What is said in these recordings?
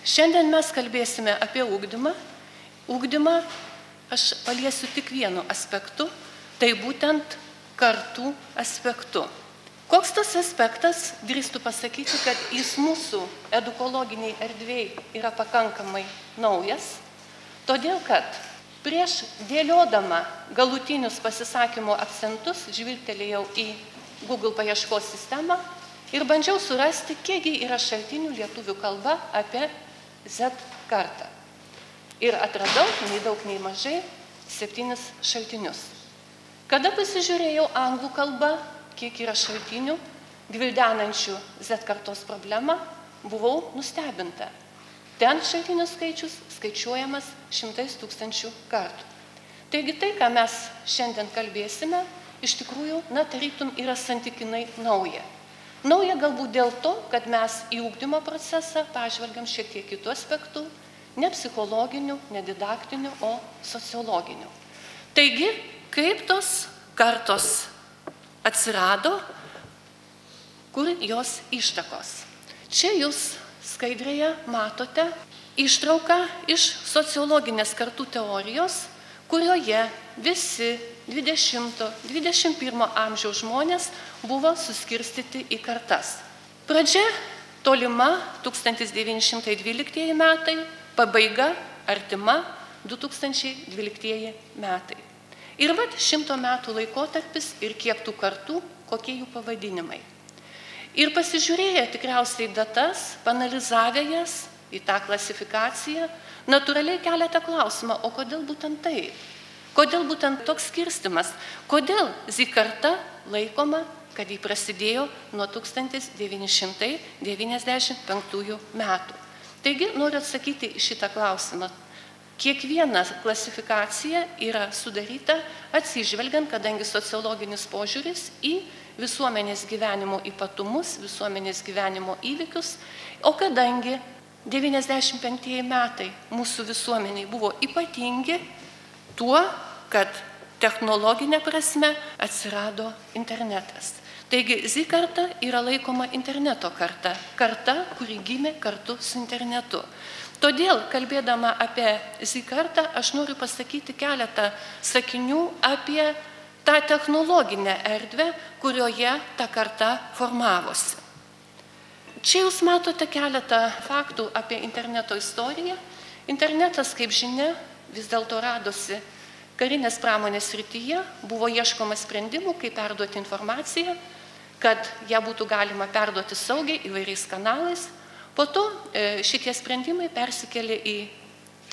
Šiandien mes kalbėsime apie ugdymą. Ugdymą aš paliesiu tik vienu aspektu, tai būtent kartų aspektu. Koks tas aspektas, drįstu pasakyti, kad jis mūsų edukologiniai erdvėj yra pakankamai naujas, todėl kad prieš dėliodama galutinius pasisakymo akcentus žvilgtelėjau į Google paieškos sistemą ir bandžiau surasti, kiekgi yra šaltinių lietuvių kalba apie Z kartą. Ir atradau, nei daug, nei mažai, 7 šaltinius. Kada pasižiūrėjau anglų kalbą, kiek yra šaltinių gvildenančių Z kartos problemą, buvau nustebinta. Ten šaltinių skaičius skaičiuojamas 100 000 kartų. Taigi tai, ką mes šiandien kalbėsime, iš tikrųjų, tarytum yra santykinai nauja. Nauja galbūt dėl to, kad mes į ugdymo procesą pažvelgiam šiek tiek kitų aspektų, ne psichologinių, ne didaktinių, o sociologinių. Taigi, kaip tos kartos atsirado, kur jos ištakos. Čia jūs skaidrėje matote ištrauką iš sociologinės kartų teorijos, kurioje visi 20–21 amžiaus žmonės buvo suskirstyti į kartas. Pradžia tolima 1912 metai, pabaiga artima 2012 metai. Ir 100 metų laikotarpis ir kiek tų kartų, kokie jų pavadinimai. Ir pasižiūrėję tikriausiai datas, panalizavę jas į tą klasifikaciją, natūraliai keliate klausimą, o kodėl būtent tai? Kodėl būtent toks skirstimas? Kodėl Z karta laikoma, kad jį prasidėjo nuo 1995 metų? Taigi, noriu atsakyti į šitą klausimą. Kiekviena klasifikacija yra sudaryta atsižvelgiant, kadangi sociologinis požiūris į visuomenės gyvenimo ypatumus, visuomenės gyvenimo įvykius, o kadangi 95 metai mūsų visuomeniai buvo ypatingi tuo, kad technologinė prasme atsirado internetas. Taigi Z karta yra laikoma interneto karta, karta, kuri gimė kartu su internetu. Todėl, kalbėdama apie Z kartą, aš noriu pasakyti keletą sakinių apie tą technologinę erdvę, kurioje ta karta formavosi. Čia jūs matote keletą faktų apie interneto istoriją. Internetas, kaip žinia, vis dėlto radosi karinės pramonės srityje, buvo ieškoma sprendimų, kaip perduoti informaciją, kad ją būtų galima perduoti saugiai įvairiais kanalais. Po to šitie sprendimai persikėlė į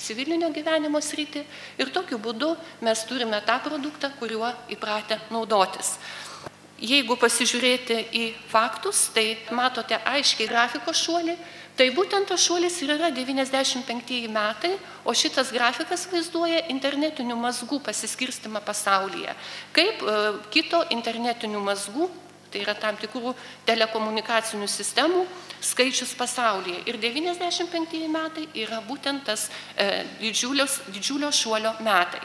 civilinio gyvenimo sritį ir tokiu būdu mes turime tą produktą, kuriuo įpratę naudotis. Jeigu pasižiūrėti į faktus, tai matote aiškiai grafikos šuolį, tai būtent tas šuolis ir yra 95 metai, o šitas grafikas vaizduoja internetinių mazgų pasiskirstimą pasaulyje. Kaip kito internetinių mazgų, tai yra tam tikrų telekomunikacinių sistemų skaičius pasaulyje. Ir 95 metai yra būtent tas didžiulio šuolio metai.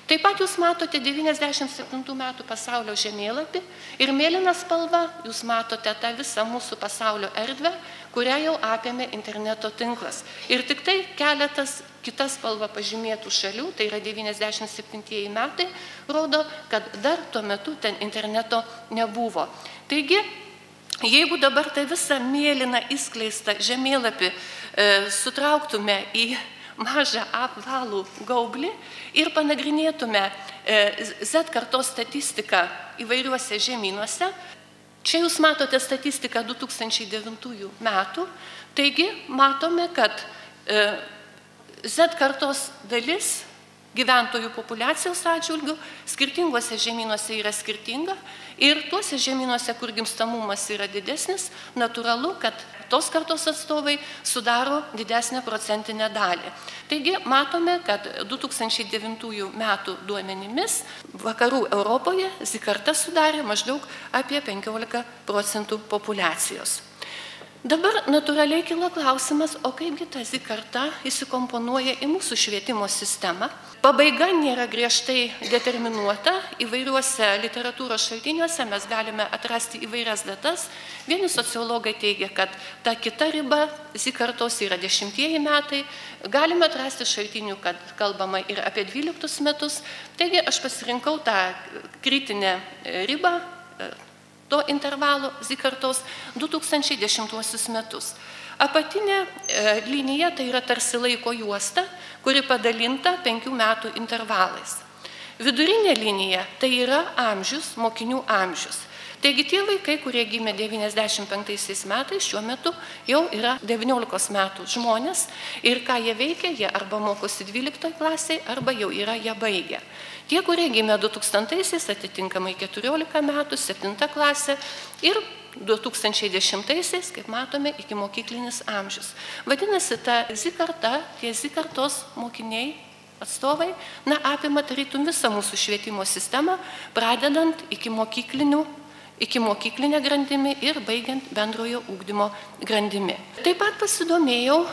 Taip pat jūs matote 97 metų pasaulio žemėlapį ir mėlyna spalva jūs matote tą visą mūsų pasaulio erdvę, kurią jau apėmė interneto tinklas. Ir tik tai keletas kitas spalva pažymėtų šalių, tai yra 97 metai, rodo, kad dar tuo metu ten interneto nebuvo. Taigi, jeigu dabar tą visą mėlyną įskleistą žemėlapį sutrauktume į mažą apvalų gaublį ir panagrinėtume Z kartos statistiką įvairiuose žemynuose. Čia jūs matote statistiką 2009 metų, taigi matome, kad Z kartos dalis gyventojų populiacijos atžvilgių skirtinguose žemynuose yra skirtinga ir tuose žemynuose, kur gimstamumas yra didesnis, natūralu, kad tos kartos atstovai sudaro didesnę procentinę dalį. Taigi matome, kad 2009 metų duomenimis vakarų Europoje Z karta sudarė maždaug apie 15% populiacijos. Dabar natūraliai kilo klausimas, o kaipgi ta Z karta įsikomponuoja į mūsų švietimo sistemą. Pabaiga nėra griežtai determinuota, įvairiuose literatūros šaltiniuose mes galime atrasti įvairias datas. Vieni sociologai teigia, kad ta kita riba Z kartos yra 10 metai, galime atrasti šaltinių, kad kalbama ir apie 12 metus. Taigi aš pasirinkau tą kritinę ribą, to intervalo Z kartos 2010 metus. Apatinė linija tai yra tarsi laiko juosta, kuri padalinta 5 metų intervalais. Vidurinė linija tai yra amžius, mokinių amžius. Taigi tie vaikai, kurie gimė 95 metais, šiuo metu jau yra 19 metų žmonės ir ką jie veikia, jie arba mokosi 12 klasiai, arba jau yra ją baigę. Tie, kurie gimė 2000-aisiais, atitinkamai 14 metų, 7 klasė ir 2010-aisiais, kaip matome, iki mokyklinis amžius. Vadinasi, ta Z karta, tie Z kartos mokiniai, atstovai, apima tarytum visą mūsų švietimo sistemą, pradedant iki mokyklinę grandimi ir baigiant bendrojo ugdymo grandimi. Taip pat pasidomėjau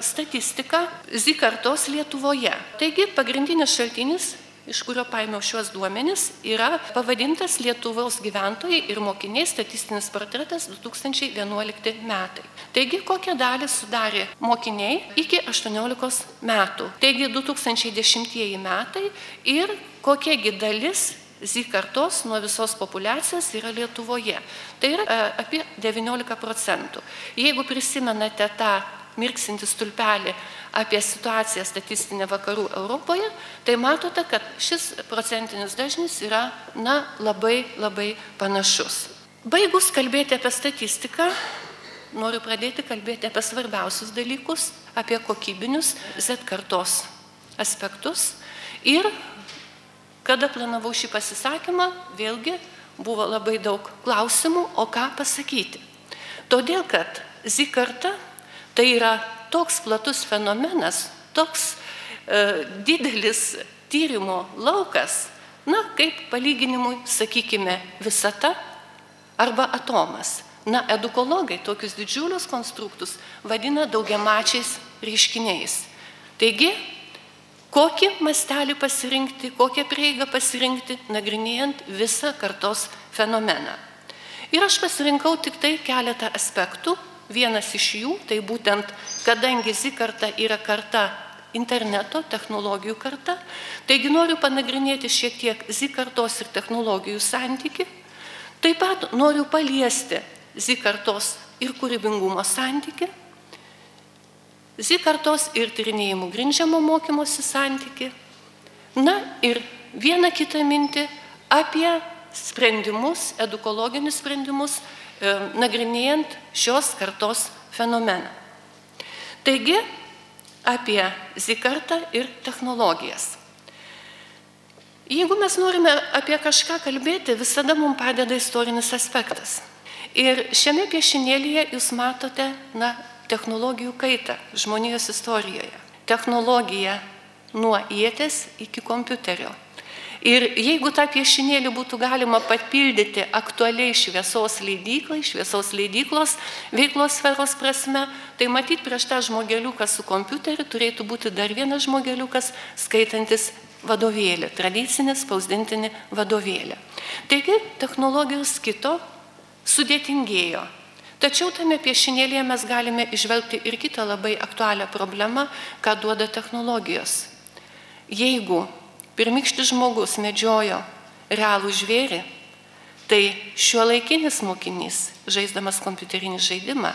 statistiką Z kartos Lietuvoje. Taigi, pagrindinis šaltinis, iš kurio paėmiau šiuos duomenis, yra pavadintas Lietuvos gyventojai ir mokiniai statistinis portretas 2011 metai. Taigi, kokią dalį sudarė mokiniai iki 18 metų. Taigi, 2010 metai ir kokiagi dalis Z kartos nuo visos populiacijos yra Lietuvoje. Tai yra apie 19%. Jeigu prisimenate tą mirksintį stulpelį apie situaciją statistinę vakarų Europoje, tai matote, kad šis procentinis dažnis yra, labai panašus. Baigus kalbėti apie statistiką, noriu pradėti kalbėti apie svarbiausius dalykus, apie kokybinius Z kartos aspektus. Ir kada planavau šį pasisakymą, vėlgi buvo labai daug klausimų, o ką pasakyti. Todėl, kad Z karta tai yra toks platus fenomenas, toks didelis tyrimo laukas, kaip palyginimui, sakykime, visata arba atomas. Edukologai tokius didžiulius konstruktus vadina daugiamačiais reiškiniais. Taigi, kokį mastelį pasirinkti, kokią prieigą pasirinkti, nagrinėjant visą kartos fenomeną. Ir aš pasirinkau tik tai keletą aspektų. Vienas iš jų, tai būtent, kadangi Z karta yra karta interneto, technologijų karta, taigi noriu panagrinėti šiek tiek Z kartos ir technologijų santykį. Taip pat noriu paliesti Z kartos ir kūrybingumo santykį, Z kartos ir tyrinėjimų grindžiamo mokymosi santykį. Ir vieną kitą mintį apie sprendimus, edukologinius sprendimus, nagrinėjant šios kartos fenomeną. Taigi, apie Z kartą ir technologijas. Jeigu mes norime apie kažką kalbėti, visada mums padeda istorinis aspektas. Ir šiame piešinėlyje jūs matote, technologijų kaitą žmonijos istorijoje. Technologija nuo ieties iki kompiuterio. Ir jeigu tą piešinėlį būtų galima papildyti aktualiai šviesos leidyklos veiklos sferos prasme, tai matyt prieš tą žmogeliuką su kompiuteriu turėtų būti dar vienas žmogeliukas skaitantis vadovėlį, tradicinį spausdintinį vadovėlį. Taigi, technologijos kito, sudėtingėjo. Tačiau tame piešinėlyje mes galime išvelgti ir kitą labai aktualią problemą, ką duoda technologijos. Jeigu pirmykštis žmogus medžiojo realų žvėrį, tai šiuolaikinis mokinys, žaisdamas kompiuterinį žaidimą,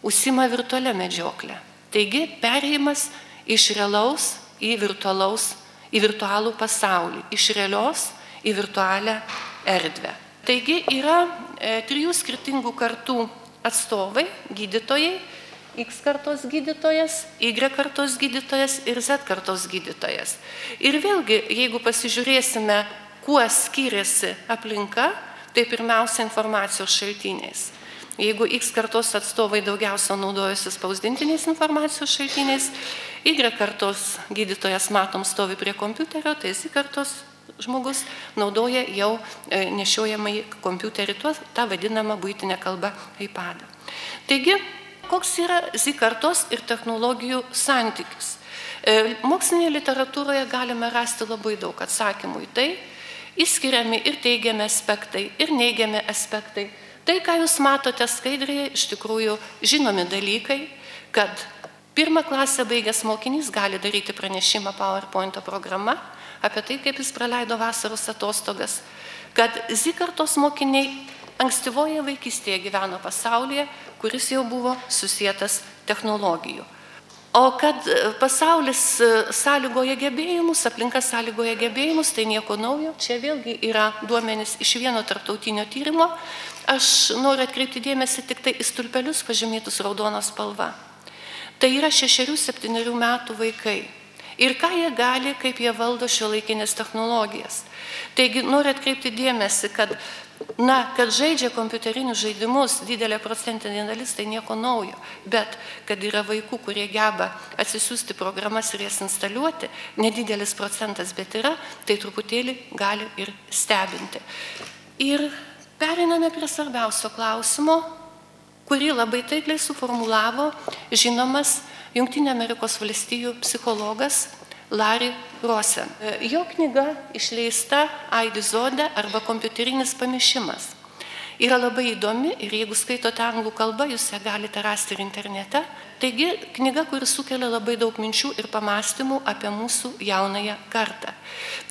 užsiima virtualią medžioklę. Taigi, perėjimas iš realaus į virtualų pasaulį, iš realios į virtualią erdvę. Taigi, yra 3 skirtingų kartų atstovai, gydytojai, X kartos gydytojas, Y kartos gydytojas ir Z kartos gydytojas. Ir vėlgi, jeigu pasižiūrėsime, kuo skiriasi aplinka, tai pirmiausia informacijos šaltiniais. Jeigu X kartos atstovai daugiausia naudojasi spausdintiniais informacijos šaltiniais, Y kartos gydytojas, matom, stovi prie kompiuterio, tai Z kartos žmogus naudoja jau nešiojamąjį kompiuterį, tą vadinamą buitinę kalbą iPadą. Taigi, koks yra Z kartos ir technologijų santykis? Mokslinėje literatūroje galime rasti labai daug atsakymų į tai, išskiriami ir teigiami aspektai, ir neigiami aspektai. Tai, ką jūs matote skaidrėje, iš tikrųjų žinomi dalykai, kad 1 klasę baigęs mokinys gali daryti pranešimą PowerPoint programa apie tai, kaip jis praleido vasaros atostogas, kad Z kartos mokiniai ankstyvoje vaikystėje gyveno pasaulyje, kuris jau buvo susietas technologijų. O kad pasaulis sąlygoja gebėjimus, aplinka sąlygoja gebėjimus, tai nieko naujo. Čia vėlgi yra duomenys iš vieno tarptautinio tyrimo. Aš noriu atkreipti dėmesį tik tai į stulpelius pažymėtus raudonos spalva. Tai yra 6-7 metų vaikai. Ir ką jie gali, kaip jie valdo šiuolaikinės technologijas. Taigi noriu atkreipti dėmesį, kad žaidžia kompiuterinius žaidimus didelė procentinė dalis, tai nieko naujo. Bet kad yra vaikų, kurie geba atsisiųsti programas ir jas instaliuoti, nedidelis procentas, bet yra, tai truputėlį gali ir stebinti. Ir pereiname prie svarbiausio klausimo, kurį labai taikliai suformulavo žinomas Jungtinių Amerikos valstijų psichologas Larry Rosen. Jo knyga išleista Aidizode arba kompiuterinis pamišimas. Yra labai įdomi ir jeigu skaitote anglų kalbą, jūs ją galite rasti ir internete. Taigi, knyga, kuri sukelia labai daug minčių ir pamastymų apie mūsų jaunąją kartą.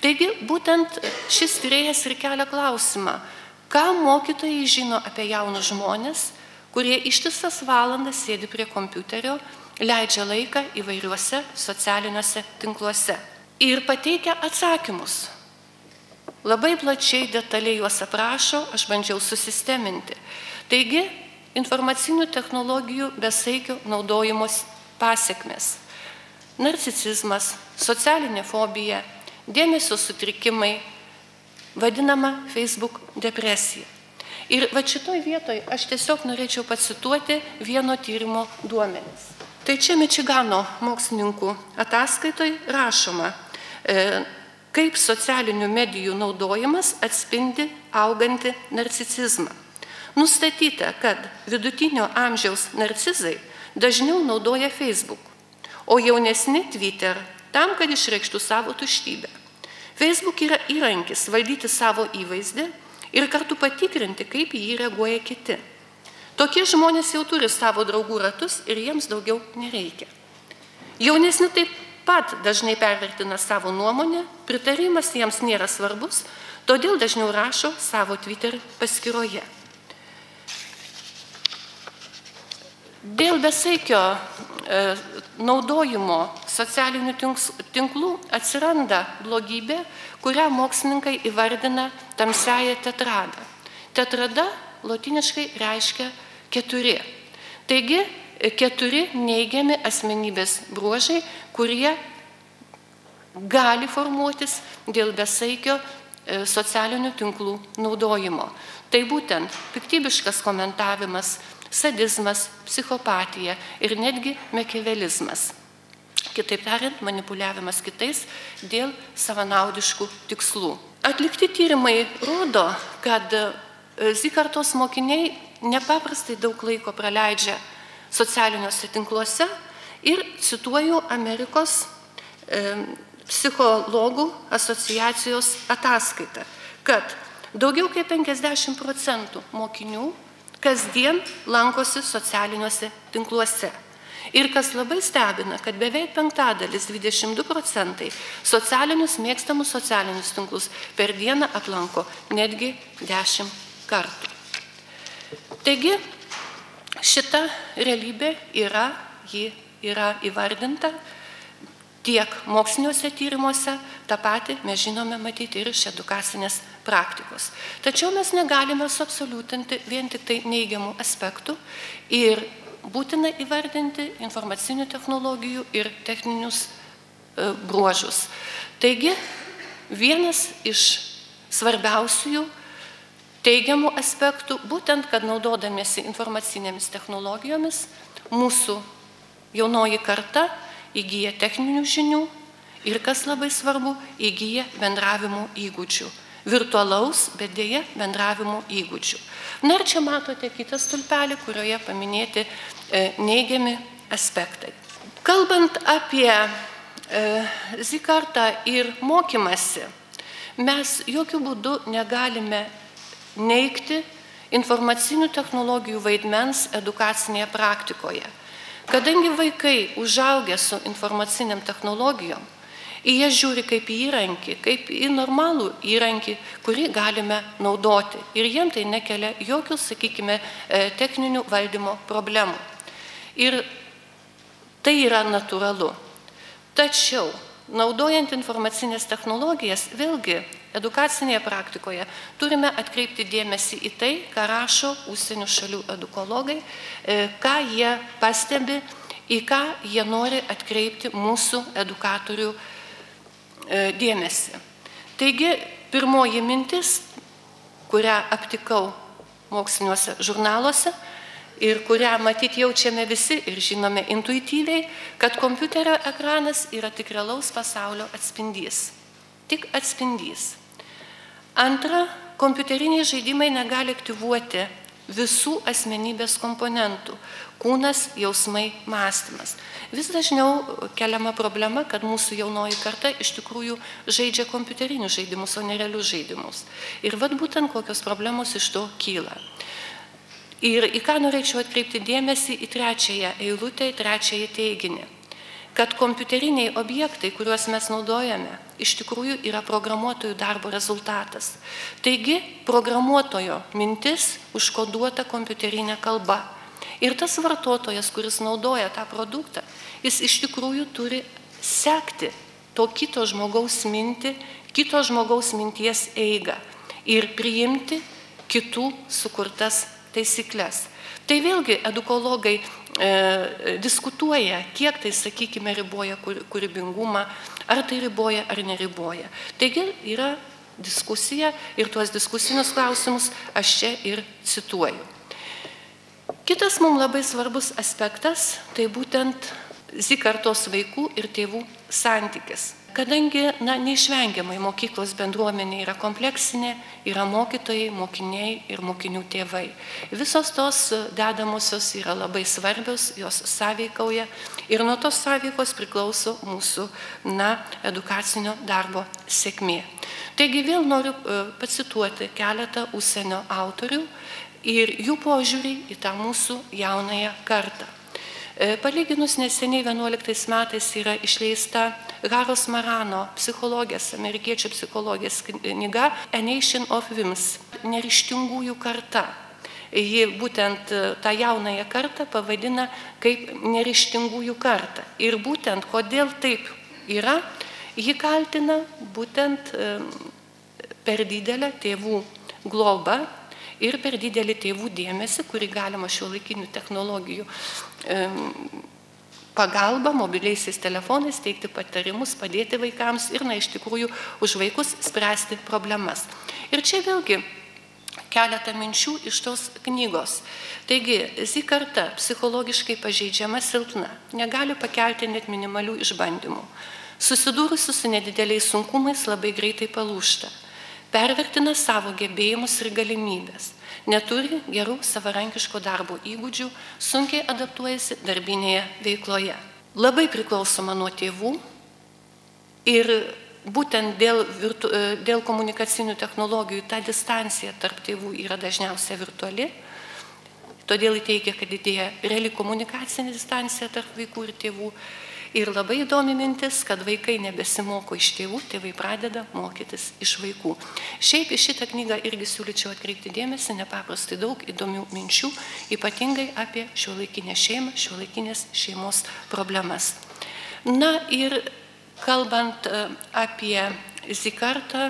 Taigi, būtent šis tyrėjas ir kelia klausimą, ką mokytojai žino apie jaunus žmonės, kurie ištisas valandas sėdi prie kompiuterio, leidžia laiką įvairiuose socialiniuose tinkluose. Ir pateikia atsakymus. Labai plačiai, detaliai juos aprašo, aš bandžiau susisteminti. Taigi, informacinių technologijų besaikio naudojimos pasekmės. Narcisizmas, socialinė fobija, dėmesio sutrikimai, vadinama Facebook depresija. Ir va šitoj vietoj aš tiesiog norėčiau pacituoti vieno tyrimo duomenis. Tai čia Mičigano mokslininkų ataskaitoj rašoma, kaip socialinių medijų naudojimas atspindi augantį narcisizmą. Nustatyta, kad vidutinio amžiaus narcizai dažniau naudoja Facebook, o jaunesni Twitter tam, kad išreikštų savo tuštybę. Facebook yra įrankis valdyti savo įvaizdį ir kartu patikrinti, kaip į jį reaguoja kiti. Tokie žmonės jau turi savo draugų ratus ir jiems daugiau nereikia. Jaunesni taip pat dažnai pervertina savo nuomonę, pritarimas jiems nėra svarbus, todėl dažniau rašo savo Twitter paskyroje. Dėl besaikio naudojimo socialinių tinklų atsiranda blogybė, kurią mokslininkai įvardina tamsiąją tetradą. Tetrada lotyniškai reiškia 4. Taigi, 4 neigiami asmenybės bruožai, kurie gali formuotis dėl besaikio socialinių tinklų naudojimo. Tai būtent piktybiškas komentavimas, sadizmas, psichopatija ir netgi makiavelizmas. Kitaip tariant, manipuliavimas kitais dėl savanaudiškų tikslų. Atlikti tyrimai rodo, kad Z kartos mokiniai nepaprastai daug laiko praleidžia socialiniuose tinkluose ir cituoju Amerikos psichologų asociacijos ataskaitą, kad daugiau kaip 50% mokinių kasdien lankosi socialiniuose tinkluose. Ir kas labai stebina, kad beveik 1/5, 22% mėgstamus socialinius tinklus per dieną aplanko netgi 10 kartų. Taigi, šita realybė yra įvardinta tiek moksliniuose tyrimuose, tą patį mes žinome matyti ir iš edukacinės praktikos. Tačiau mes negalime suabsoliutinti vien tik tai neigiamų aspektų ir būtina įvardinti informacinių technologijų ir techninius bruožus. Taigi, vienas iš svarbiausių teigiamų aspektų, būtent, kad naudodamiesi informacinėmis technologijomis, mūsų jaunoji karta įgyja techninių žinių ir, kas labai svarbu, įgyja bendravimo įgūdžių. virtualaus, bet dėja bendravimo įgūdžių. Na ir čia matote kitą stulpelį, kurioje paminėti neigiami aspektai. Kalbant apie Z-kartą ir mokymasi, mes jokių būdų negalime neigti informacinių technologijų vaidmens edukacinėje praktikoje. Kadangi vaikai užaugę su informaciniam technologijom, į jas žiūri kaip į įrankį, kaip į normalų įrankį, kurį galime naudoti. Ir jiem tai nekelia jokių, sakykime, techninių valdymo problemų. Ir tai yra natūralu. Tačiau, naudojant informacinės technologijas, vėlgi edukacinėje praktikoje turime atkreipti dėmesį į tai, ką rašo užsienio šalių edukologai, ką jie pastebi, į ką jie nori atkreipti mūsų edukatorių dėmesį. Taigi, pirmoji mintis, kurią aptikau moksliniuose žurnaluose ir kurią matyt jaučiame visi ir žinome intuityviai, kad kompiuterio ekranas yra tik realaus pasaulio atspindys. Tik atspindys. Antra, kompiuteriniai žaidimai negali aktyvuoti visų asmenybės komponentų – kūnas, jausmai, mąstymas. Vis dažniau keliama problema, kad mūsų jaunoji karta iš tikrųjų žaidžia kompiuterinius žaidimus, o ne realius žaidimus. Ir vat būtent kokios problemos iš to kyla. Ir į ką norėčiau atkreipti dėmesį į trečiąją eilutę, į trečiąją teiginį. Kad kompiuteriniai objektai, kuriuos mes naudojame, iš tikrųjų yra programuotojų darbo rezultatas. Taigi, programuotojo mintis užkoduota kompiuterinė kalba. Ir tas vartotojas, kuris naudoja tą produktą, jis iš tikrųjų turi sekti to kito žmogaus mintį, kito žmogaus minties eigą ir priimti kitų sukurtas taisyklės. Tai vėlgi edukologai diskutuoja, kiek tai, sakykime, riboja kūrybingumą, ar tai riboja ar neriboja. Taigi yra diskusija ir tuos diskusinius klausimus aš čia ir cituoju. Kitas mums labai svarbus aspektas, tai būtent Z-kartos vaikų ir tėvų santykis. Kadangi neišvengiamai mokyklos bendruomenė yra kompleksinė, yra mokytojai, mokiniai ir mokinių tėvai. Visos tos dedamosios yra labai svarbios, jos sąveikauja ir nuo tos sąveikos priklauso mūsų edukacinio darbo sėkmė. Taigi vėl noriu pacituoti keletą užsienio autorių ir jų požiūrį į tą mūsų jaunąją kartą. Palyginus neseniai 11 metais yra išleista Haros Marano psichologės, amerikiečių psichologės knyga A Nation of Whims, neryžtingųjų karta. Ji būtent tą jaunąją kartą pavadina kaip neryžtingųjų kartą. Ir būtent kodėl taip yra, ji kaltina būtent per didelę tėvų globą ir per didelį tėvų dėmesį, kurį galima šiuolaikinių technologijų pagalba, mobiliaisiais telefonais teikti patarimus, padėti vaikams ir, iš tikrųjų, už vaikus spręsti problemas. Ir čia vėlgi keletą minčių iš tos knygos. Taigi, Z-karta psichologiškai pažeidžiama, silpna, negali pakelti net minimalių išbandymų. Susidūrusi su nedideliais sunkumais labai greitai palūžta. Pervertina savo gebėjimus ir galimybės, neturi gerų savarankiško darbo įgūdžių, sunkiai adaptuojasi darbinėje veikloje. Labai priklausoma nuo tėvų ir būtent dėl komunikacinių technologijų ta distancija tarp tėvų yra dažniausiai virtuali, todėl įteigia, kad didėja reali komunikacinė distancija tarp vaikų ir tėvų. Ir labai įdomi mintis, kad vaikai nebesimoko iš tėvų, tėvai pradeda mokytis iš vaikų. Šiaip į šitą knygą irgi siūlyčiau atkreipti dėmesį, nepaprastai daug įdomių minčių, ypatingai apie šiuolaikinę šeimą, šiuolaikinės šeimos problemas. Na ir kalbant apie Z-kartą,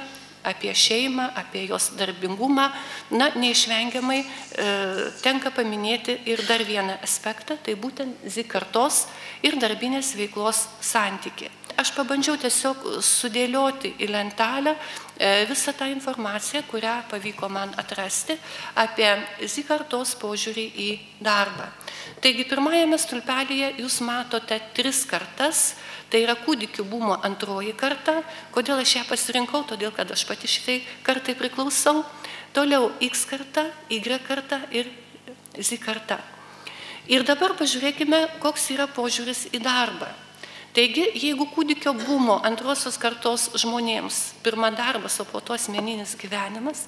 apie šeimą, apie jos darbingumą, neišvengiamai tenka paminėti ir dar vieną aspektą, tai būtent Z-kartos ir darbinės veiklos santykį. Aš pabandžiau tiesiog sudėlioti į lentelę visą tą informaciją, kurią pavyko man atrasti apie Z-kartos požiūrį į darbą. Taigi, pirmajame stulpelyje jūs matote 3 kartas, Tai yra kūdikių bumo antroji karta. Kodėl aš ją pasirinkau? Todėl, kad aš pati šitai kartai priklausau. Toliau X karta, Y karta ir Z karta. Ir dabar pažiūrėkime, koks yra požiūris į darbą. Taigi, jeigu kūdikio bumo antrosios kartos žmonėms pirma darbas, o po to asmeninis gyvenimas,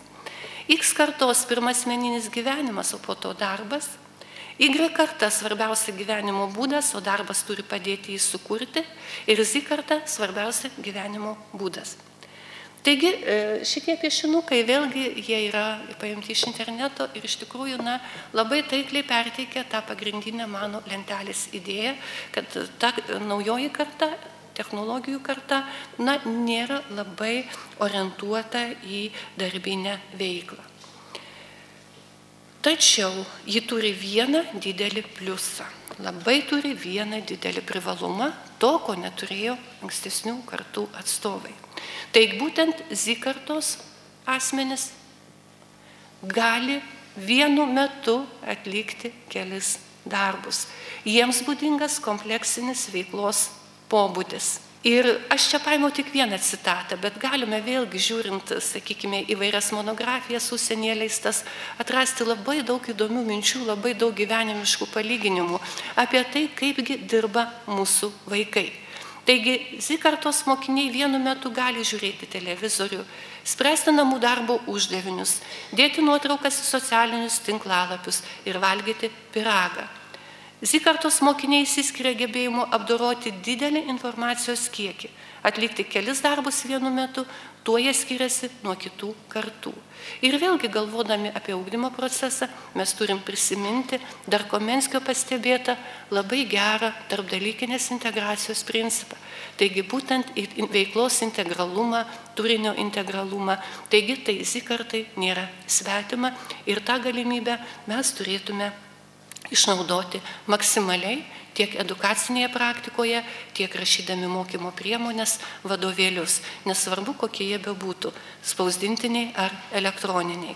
X kartos pirma asmeninis gyvenimas, o po to darbas, Y karta svarbiausia gyvenimo būdas, o darbas turi padėti jį sukurti, ir Z karta svarbiausia gyvenimo būdas. Taigi, šitie piešinukai vėlgi jie yra paimti iš interneto ir iš tikrųjų labai taikliai perteikia tą pagrindinę mano lentelės idėją, kad ta naujoji karta, technologijų karta, nėra labai orientuota į darbinę veiklą. Tačiau ji turi vieną didelį pliusą, labai turi vieną didelį privalumą, to, ko neturėjo ankstesnių kartų atstovai. Tai būtent Z kartos asmenys gali vienu metu atlikti kelis darbus. Jiems būdingas kompleksinis veiklos pobūdis. Ir aš čia paėmiau tik vieną citatą, bet galime vėlgi žiūrint, sakykime, įvairias monografijas užsienyje leistas, atrasti labai daug įdomių minčių, labai daug gyvenimiškų palyginimų apie tai, kaipgi dirba mūsų vaikai. Taigi, Z kartos mokiniai vienu metu gali žiūrėti televizorių, spręsti namų darbo uždavinius, dėti nuotraukas į socialinius tinklalapius ir valgyti pyragą. Z kartos mokiniai išsiskiria gebėjimu apdoroti didelį informacijos kiekį, atlikti kelis darbus vienu metu, tuo jie skiriasi nuo kitų kartų. Ir vėlgi galvodami apie ugdymo procesą, mes turim prisiminti dar Komenskio pastebėtą labai gerą tarpdalykinės integracijos principą. Taigi būtent veiklos integralumą, turinio integralumą, taigi tai Z kartai nėra svetima ir tą galimybę mes turėtume išnaudoti maksimaliai tiek edukacinėje praktikoje, tiek rašydami mokymo priemonės, vadovėlius, nesvarbu, kokie jie bebūtų, spausdintiniai ar elektroniniai.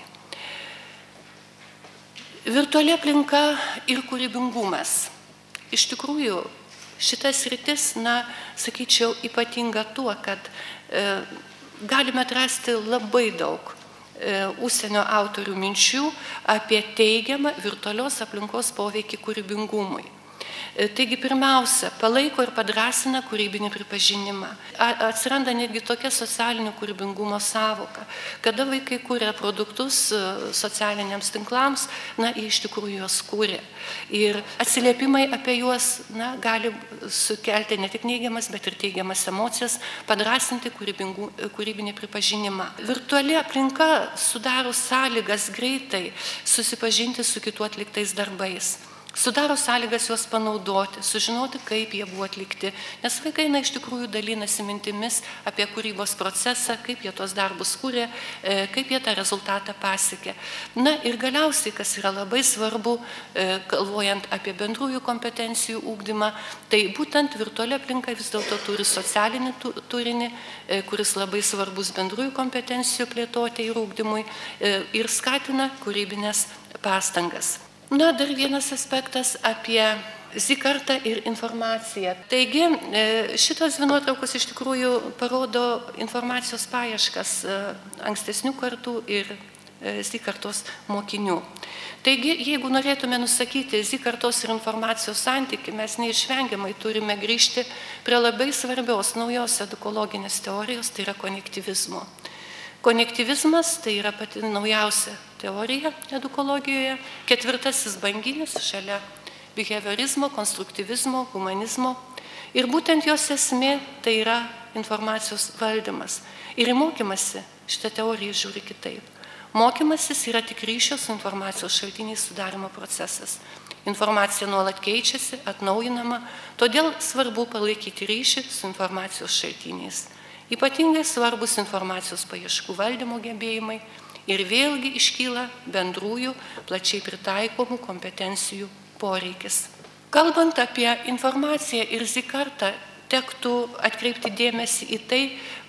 Virtuali aplinka ir kūrybingumas. Iš tikrųjų, šitas sritis, sakyčiau, ypatinga tuo, kad galime atrasti labai daug užsienio autorių minčių apie teigiamą virtualios aplinkos poveikį kūrybingumui. Taigi, pirmiausia, palaiko ir padrąsina kūrybinį pripažinimą. Atsiranda netgi tokia socialinio kūrybingumo sąvoka. Kada vaikai kūrė produktus socialiniams tinklams, jie iš tikrųjų juos kūrė. Ir atsiliepimai apie juos gali sukelti ne tik neigiamas, bet ir teigiamas emocijas, padrąsinti kūrybinį pripažinimą. Virtuali aplinka sudaro sąlygas greitai susipažinti su kitų atliktais darbais. Sudaro sąlygas juos panaudoti, sužinoti, kaip jie buvo atlikti, nes vaikai iš tikrųjų dalinasi mintimis apie kūrybos procesą, kaip jie tos darbus kūrė, kaip jie tą rezultatą pasiekė. Ir galiausiai, kas yra labai svarbu, galvojant apie bendrųjų kompetencijų ugdymą, tai būtent virtuali aplinka vis dėlto turi socialinį turinį, kuris labai svarbus bendrųjų kompetencijų plėtoti ir ugdymui ir skatina kūrybinės pastangas. Dar vienas aspektas apie Z kartą ir informaciją. Taigi, šitos dvi nuotraukos iš tikrųjų parodo informacijos paieškas ankstesnių kartų ir Z kartos mokinių. Taigi, jeigu norėtume nusakyti Z kartos ir informacijos santykį, mes neišvengiamai turime grįžti prie labai svarbios naujos edukologinės teorijos, tai yra konektyvizmo. Konektyvizmas tai yra pati naujausia teorija edukologijoje, ketvirtasis banginis šalia behaviorizmo, konstruktyvizmo, humanizmo. Ir būtent jos esmė tai yra informacijos valdymas. Ir į mokymąsi šitą teoriją žiūri kitaip. Mokymasis yra tik ryšio su informacijos šaltiniais sudarimo procesas. Informacija nuolat keičiasi, atnaujinama, todėl svarbu palaikyti ryšį su informacijos šaltiniais. Ypatingai svarbus informacijos paieškų valdymo gebėjimai ir vėlgi iškyla bendrųjų, plačiai pritaikomų kompetencijų poreikis. Kalbant apie informaciją ir Z kartą, tektų atkreipti dėmesį į tai,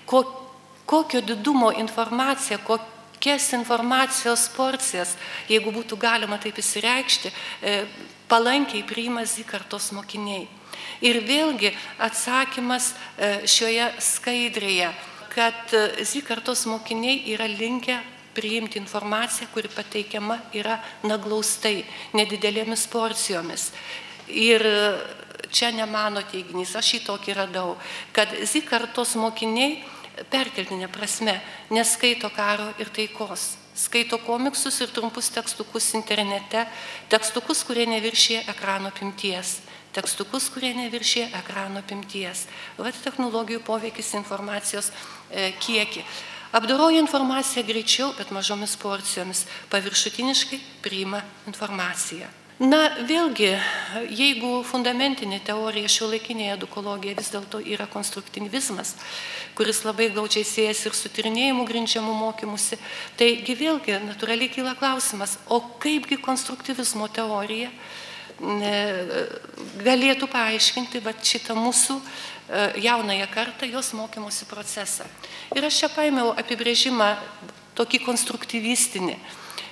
kokio didumo informacija, kokias informacijos porcijas, jeigu būtų galima taip įsireikšti, palankiai priima Z kartos mokiniai. Ir vėlgi atsakymas šioje skaidrėje, kad Z kartos mokiniai yra linkę priimti informaciją, kuri pateikiama yra naglaustai, nedidelėmis porcijomis. Ir čia ne mano teiginys, aš šį tokį radau, kad Z kartos mokiniai perkeltinė prasme neskaito karo ir taikos. Skaito komiksus ir trumpus tekstukus internete, tekstukus, kurie neviršyje ekrano apimties. Tekstukus, kurie neviršyje ekrano apimties. Vat technologijų poveikis informacijos kiekį. Apdoroja informaciją greičiau, bet mažomis porcijomis. Paviršutiniškai priima informaciją. Na, vėlgi, jeigu fundamentinė teorija šiuolaikinėje edukologijoje vis dėlto yra konstruktyvizmas, kuris labai glaudžiai siejasi ir su tyrinėjimu grindžiamu mokymusi, taigi vėlgi natūraliai kyla klausimas, o kaipgi konstruktyvizmo teorija galėtų paaiškinti šitą mūsų jaunąją kartą, jos mokymosi procesą. Ir aš čia paėmiau apibrėžimą tokį konstruktyvistinį.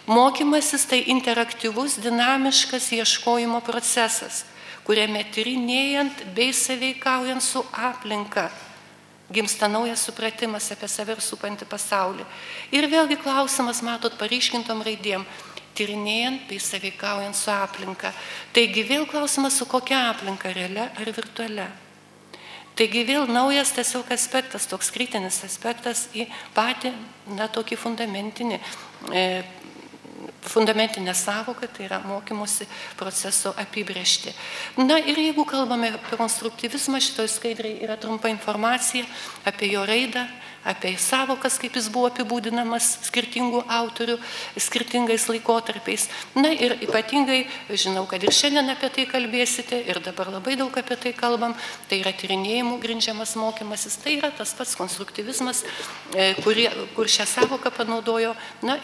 Mokymasis tai interaktyvus, dinamiškas ieškojimo procesas, kuriame tyrinėjant bei sąveikaujant su aplinka gimsta naujas supratimas apie save ir supantį pasaulį. Ir vėlgi klausimas, matot, paryškintom raidėm, tyrinėjant bei sąveikaujant su aplinka. Taigi vėl klausimas, su kokia aplinka, realia ar virtualia. Taigi vėl naujas tiesiog aspektas, toks kritinis aspektas į patį, tokį fundamentinę sąvoką, tai yra mokymosi proceso apibrėžti. Na ir jeigu kalbame apie konstruktyvizmą, šitoje skaidrėje yra trumpa informacija apie jo raidą, apie sąvokas, kaip jis buvo apibūdinamas skirtingų autorių, skirtingais laikotarpiais. Na ir ypatingai, žinau, kad ir šiandien apie tai kalbėsite, ir dabar labai daug apie tai kalbam, tai yra tyrinėjimų grindžiamas mokymasis, tai yra tas pats konstruktyvizmas, kur šią sąvoką panaudojo,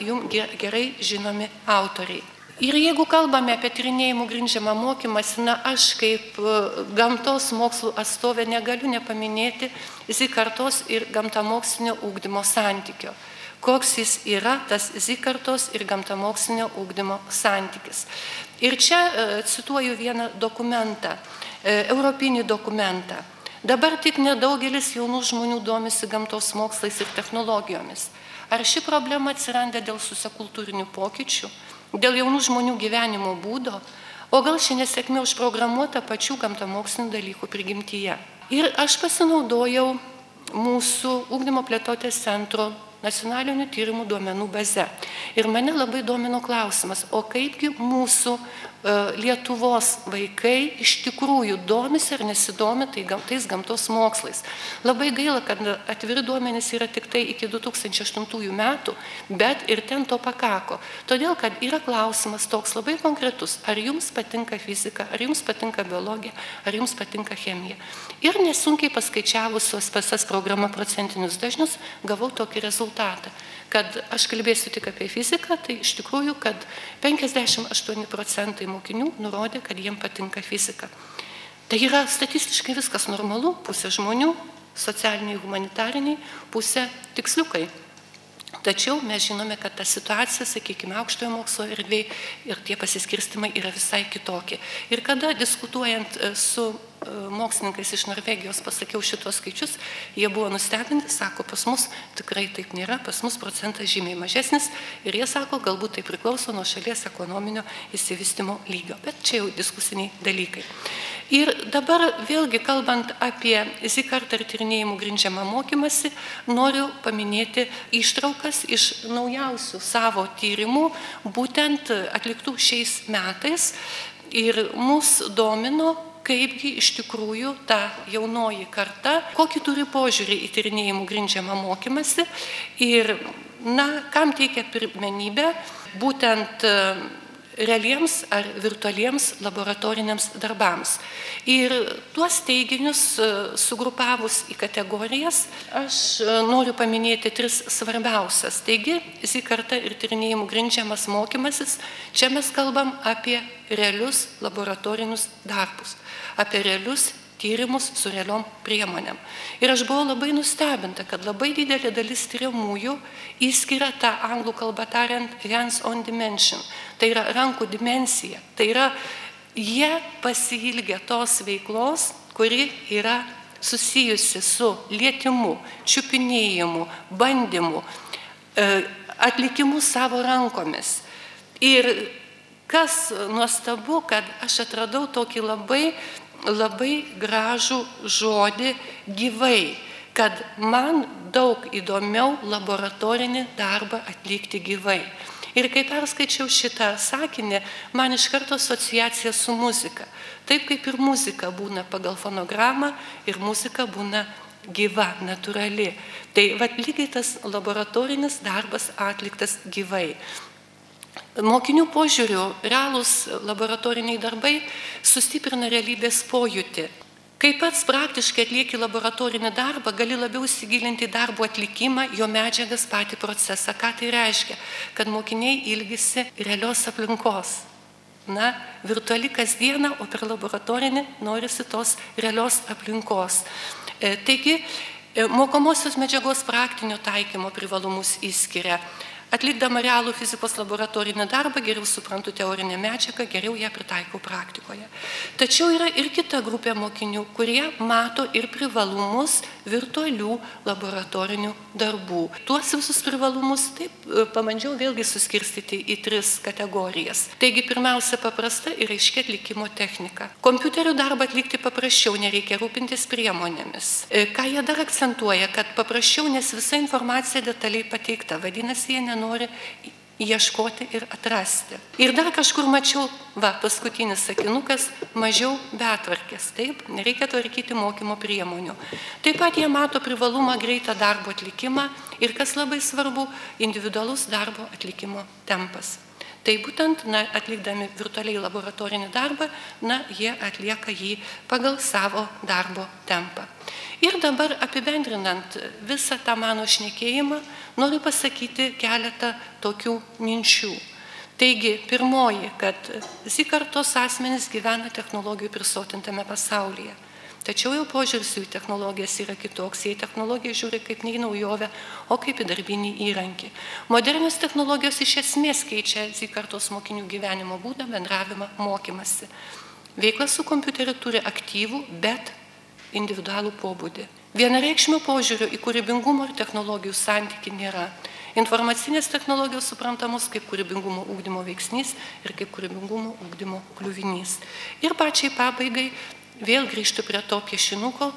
jums gerai žinomi autoriai. Ir jeigu kalbame apie tyrinėjimų grindžiamą mokymąsi, aš kaip gamtos mokslų atstovė negaliu nepaminėti Z kartos ir gamtamokslinio ugdymo santykio. Koks jis yra, tas Z kartos ir gamtamokslinio ugdymo santykis. Ir čia cituoju vieną dokumentą, europinį dokumentą. Dabar tik nedaugelis jaunų žmonių domisi gamtos mokslais ir technologijomis. Ar ši problema atsiranda dėl susikultūrinių pokyčių? Dėl jaunų žmonių gyvenimo būdo, o gal ši nesėkmė užprogramuota pačių gamtamokslinių dalykų prigimtyje. Ir aš pasinaudojau mūsų ugdymo plėtotės centro nacionalinių tyrimų duomenų baze. Ir mane labai domino klausimas, o kaipgi mūsų Lietuvos vaikai iš tikrųjų domisi ar nesidomi tais gamtos mokslais. Labai gaila, kad atviri duomenys yra tik tai iki 2008 metų, bet ir ten to pakako. Todėl, kad yra klausimas toks labai konkretus, ar jums patinka fizika, ar jums patinka biologija, ar jums patinka chemija. Ir nesunkiai paskaičiavus su SPS programa procentinius dažnius, gavau tokį rezultatą, kad aš kalbėsiu tik apie fiziką, tai iš tikrųjų, kad 58% mokinių nurodė, kad jiem patinka fizika. Tai yra statistiškai viskas normalu, pusė žmonių, socialiniai, humanitariniai, pusė tiksliukai. Tačiau mes žinome, kad ta situacija, sakykime, aukštojo mokslo erdvėje ir tie pasiskirstimai yra visai kitokie. Ir kada diskutuojant su mokslininkais iš Norvegijos pasakiau šitos skaičius, jie buvo nustebinti, sako, pas mus tikrai taip nėra, pas mus procentas žymiai mažesnis ir jie sako, galbūt tai priklauso nuo šalies ekonominio išsivystimo lygio, bet čia jau diskusiniai dalykai. Ir dabar vėlgi kalbant apie Z kartą ir tyrinėjimų grindžiamą mokymasi, noriu paminėti ištraukas iš naujausių savo tyrimų, būtent atliktų šiais metais ir mus domino, kaipgi iš tikrųjų ta jaunoji karta, kokį turi požiūrį į tyrinėjimų grindžiamą mokymasi ir, kam teikia pirmenybę būtent realiems ar virtualiems laboratoriniams darbams. Ir tuos teiginius sugrupavus į kategorijas, aš noriu paminėti 3 svarbiausias. Taigi, Z karta ir tyrinėjimų grindžiamas mokymasis, čia mes kalbam apie realius laboratorinius darbus, apie realius tyrimus su realiom priemonėm. Ir aš buvau labai nustebinta, kad labai didelė dalis tyriamųjų įskiria tą anglų kalbą tariant hands-on dimension. Tai yra rankų dimensija. Tai yra, jie pasiilgia tos veiklos, kuri yra susijusi su lietimu, čiupinėjimu, bandymu, atlikimu savo rankomis. Ir kas nuostabu, kad aš atradau tokį labai gražų žodį gyvai, kad man daug įdomiau laboratorinį darbą atlikti gyvai. Ir kai perskaičiau šitą sakinį, man iš karto asociacija su muzika. Taip kaip ir muzika būna pagal fonogramą ir muzika būna gyva, natūrali. Tai lygiai tas laboratorinis darbas atliktas gyvai. Mokinių požiūrių realūs laboratoriniai darbai sustiprina realybės pojūtį. Kai pats praktiškai atlieki laboratorinį darbą, gali labiau įsigilinti į darbo atlikimą, jo medžiagas, patį procesą. Ką tai reiškia? Kad mokiniai ilgisi realios aplinkos. Virtuali kasdiena, o per laboratorinį norisi tos realios aplinkos. Taigi, mokomosios medžiagos praktinio taikymo privalumus įskiria. Atlikdama realų fizikos laboratorinį darbą, geriau suprantu teorinę medžiagą, geriau ją pritaikau praktikoje. Tačiau yra ir kita grupė mokinių, kurie mato ir privalumus virtualių laboratorinių darbų. Tuos visus privalumus taip pabandžiau vėlgi suskirstyti į 3 kategorijas. Taigi, pirmiausia, paprasta ir aiški atlikimo technika. Kompiuterių darbą atlikti paprasčiau, nereikia rūpintis priemonėmis. Ką jie dar akcentuoja, kad paprasčiau, nes visa informacija detaliai pateikta, vadinasi, jie nori ieškoti ir atrasti. Ir dar kažkur mačiau, paskutinis sakinukas, mažiau betvarkės. Taip, nereikia tvarkyti mokymo priemonių. Taip pat jie mato privalumą greitą darbo atlikimą ir, kas labai svarbu, individualus darbo atlikimo tempas. Tai būtent, atlikdami virtualiai laboratorinį darbą, jie atlieka jį pagal savo darbo tempą. Ir dabar apibendrinant visą tą mano šnekėjimą, noriu pasakyti keletą tokių minčių. Taigi, pirmoji, kad Z kartos asmenys gyvena technologijų prisotintame pasaulyje. Tačiau jau požiūris į technologijas yra kitoks, jie technologiją žiūri kaip ne į naujovę, o kaip į darbinį įrankį. Modernios technologijos iš esmės keičia Z kartos mokinių gyvenimo būdą, bendravimą, mokymasi. Veikla su kompiuteriu turi aktyvų, bet individualų pobūdį. Vienareikšmio požiūrio į kūrybingumo ir technologijų santykį nėra. Informacinės technologijos suprantamos kaip kūrybingumo ugdymo veiksnys ir kaip kūrybingumo ugdymo kliuvinys. Ir pačiai pabaigai vėl grįžtu prie to piešinuko,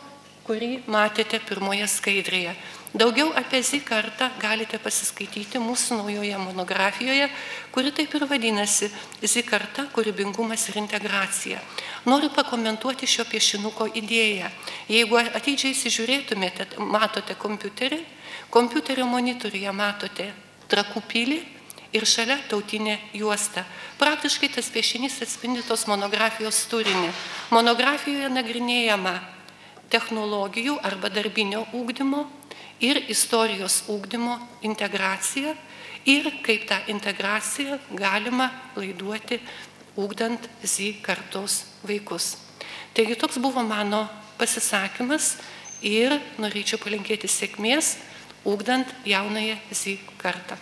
kurį matėte pirmoje skaidrėje. Daugiau apie Z kartą galite pasiskaityti mūsų naujoje monografijoje, kuri taip ir vadinasi Z karta, kūrybingumas ir integracija. Noriu pakomentuoti šio piešinuko idėją. Jeigu atidžiai įsižiūrėtumėte, matote kompiuterį, kompiuterio monitoriuje matote trakų pilį ir šalia tautinė juosta. Praktiškai tas piešinys atspindi tos monografijos turinį. Monografijoje nagrinėjama technologijų arba darbinio ugdymo ir istorijos ugdymo integracija ir kaip tą integraciją galima laiduoti ugdant Z kartos vaikus. Taigi toks buvo mano pasisakymas ir norėčiau palinkėti sėkmės ugdant jaunąją Z kartą.